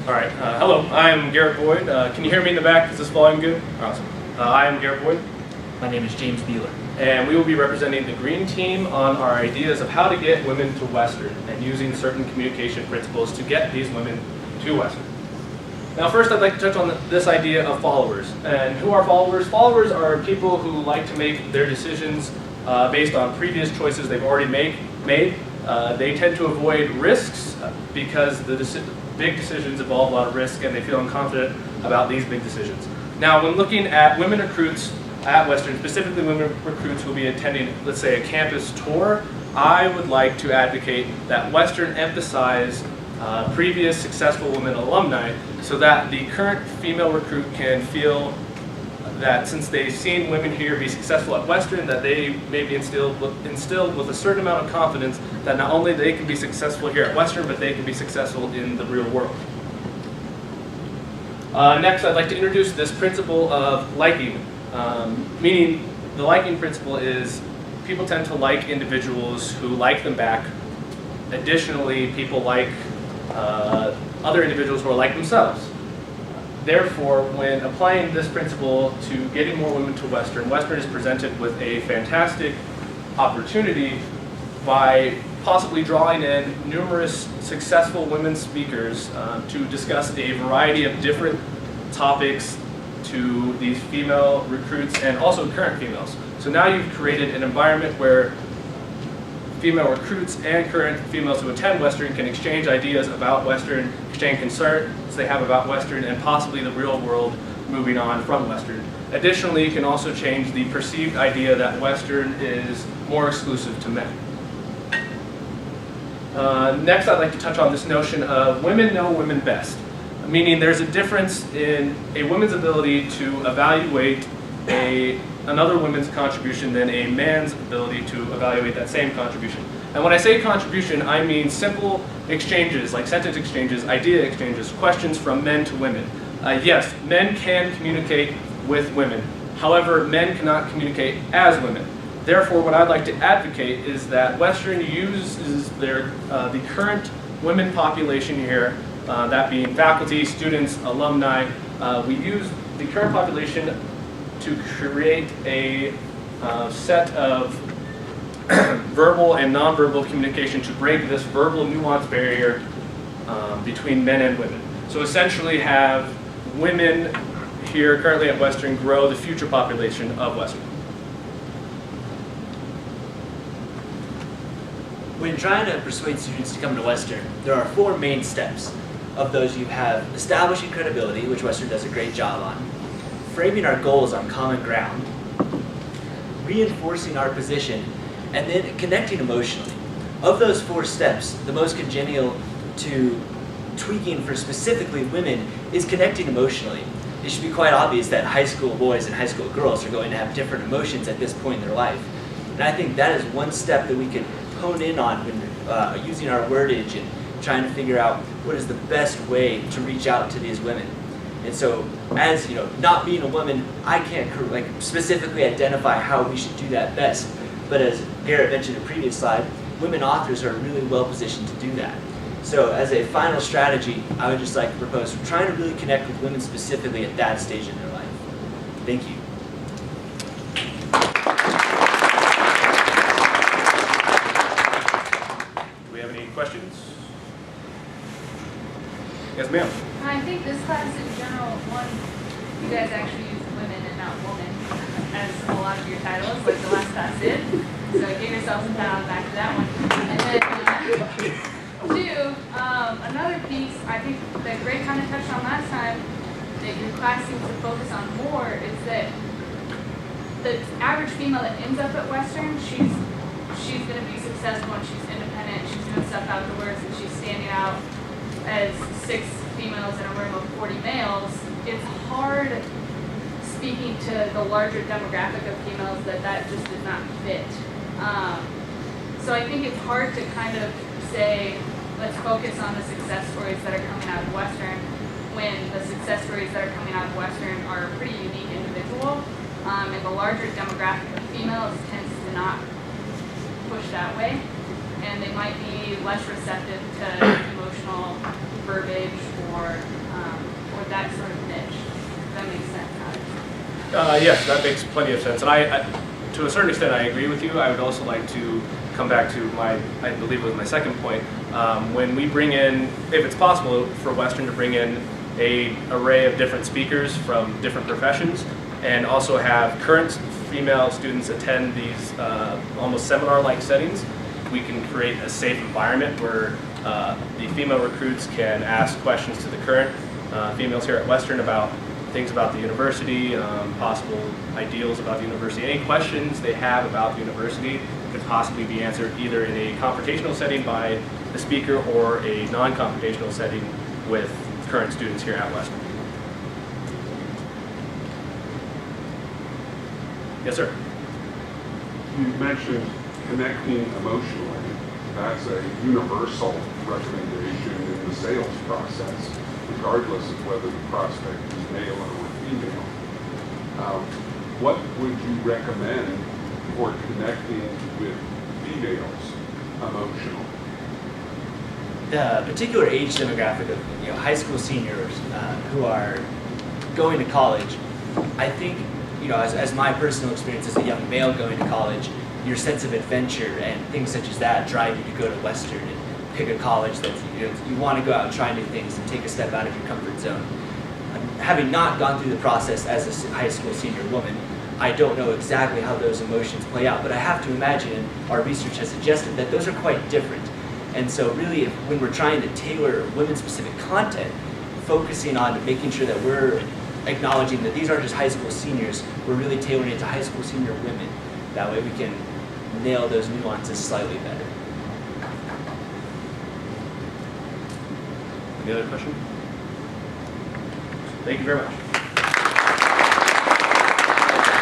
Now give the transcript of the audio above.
All right. Hello, I'm Garrett Boyd. Can you hear me in the back? Is this volume good? Awesome. I am Garrett Boyd. My name is James Beeler. And we will be representing the Green Team on our ideas of how to get women to Western and using certain communication principles to get these women to Western. Now first I'd like to touch on this idea of followers. And who are followers? Followers are people who like to make their decisions based on previous choices they've already made. They tend to avoid risks because the big decisions involve a lot of risk and they feel unconfident about these big decisions. Now when looking at women recruits at Western, specifically women recruits who will be attending, let's say, a campus tour, I would like to advocate that Western emphasize previous successful women alumni so that the current female recruit can feel that since they've seen women here be successful at Western, that they may be instilled with a certain amount of confidence that not only they can be successful here at Western, but they can be successful in the real world. Next, I'd like to introduce this principle of liking. Meaning the liking principle is people tend to like individuals who like them back. Additionally, people like other individuals who are like themselves. Therefore, when applying this principle to getting more women to Western, Western is presented with a fantastic opportunity by possibly drawing in numerous successful women speakers to discuss a variety of different topics to these female recruits and also current females. So now you've created an environment where female recruits and current females who attend Western can exchange ideas about Western, exchange concerns they have about Western, and possibly the real world moving on from Western. Additionally, you can also change the perceived idea that Western is more exclusive to men. Next, I'd like to touch on this notion of women know women best. Meaning there's a difference in a woman's ability to evaluate another woman's contribution than a man's ability to evaluate that same contribution. And when I say contribution, I mean simple exchanges, like sentence exchanges, idea exchanges, questions from men to women. Yes, men can communicate with women. However, men cannot communicate as women. Therefore, what I'd like to advocate is that Western uses the current women population here, that being faculty, students, alumni. We use the current population to create a set of verbal and nonverbal communication to break this verbal nuance barrier between men and women. So essentially have women here currently at Western grow the future population of Western. When trying to persuade students to come to Western, there are 4 main steps. Of those, you have establishing credibility, which Western does a great job on, framing our goals on common ground, reinforcing our position, and then connecting emotionally. Of those 4 steps, the most congenial to tweaking for specifically women is connecting emotionally. It should be quite obvious that high school boys and high school girls are going to have different emotions at this point in their life. And I think that is one step that we can hone in on when using our wordage and trying to figure out what is the best way to reach out to these women. And so, as not being a woman, I can't specifically identify how we should do that best. But as Garrett mentioned in the previous slide, women authors are really well positioned to do that. So as a final strategy, I would just like to propose trying to really connect with women specifically at that stage in their life. Thank you. Do we have any questions? Yes, ma'am. I think this class in general, you guys actually use women and not woman as a lot of your titles, like the last class did. So give yourselves a pat on the back to that one. And then 2, another piece I think that Greg kind of touched on last time that your class seems to focus on more is that the average female that ends up at Western, she's going to be successful and she's independent, she's doing stuff outdoors, and she's standing out as 6 females in a room of 40 males. It's hard speaking to the larger demographic of females that just does not fit. So I think it's hard to kind of say, let's focus on the success stories that are coming out of Western, when the success stories that are coming out of Western are pretty unique individual. And the larger demographic of females tends to not push that way. And they might be less receptive to emotional verbiage or Yes, that makes plenty of sense. And to a certain extent, I agree with you. I would also like to come back to I believe it was my second point. When we bring in, if it's possible for Western to bring in a array of different speakers from different professions, and also have current female students attend these almost seminar-like settings, we can create a safe environment where the female recruits can ask questions to the current females here at Western about things about the university, possible ideals about the university. Any questions they have about the university could possibly be answered either in a confrontational setting by the speaker or a non-confrontational setting with current students here at Western. Yes, sir. You mentioned connecting emotionally. That's a universal recommendation in the sales process, regardless of whether the prospect is male or female. What would you recommend for connecting with females emotionally? The particular age demographic of high school seniors who are going to college, I think, as my personal experience as a young male going to college, your sense of adventure and things such as that drive you to go to Western and pick a college that you want to go out and try new things and take a step out of your comfort zone. Having not gone through the process as a high school senior woman, I don't know exactly how those emotions play out, but I have to imagine, and our research has suggested, that those are quite different. And so really, when we're trying to tailor women-specific content, focusing on making sure that we're acknowledging that these aren't just high school seniors, we're really tailoring it to high school senior women. That way we can nail those nuances slightly better. Any other question? Thank you very much.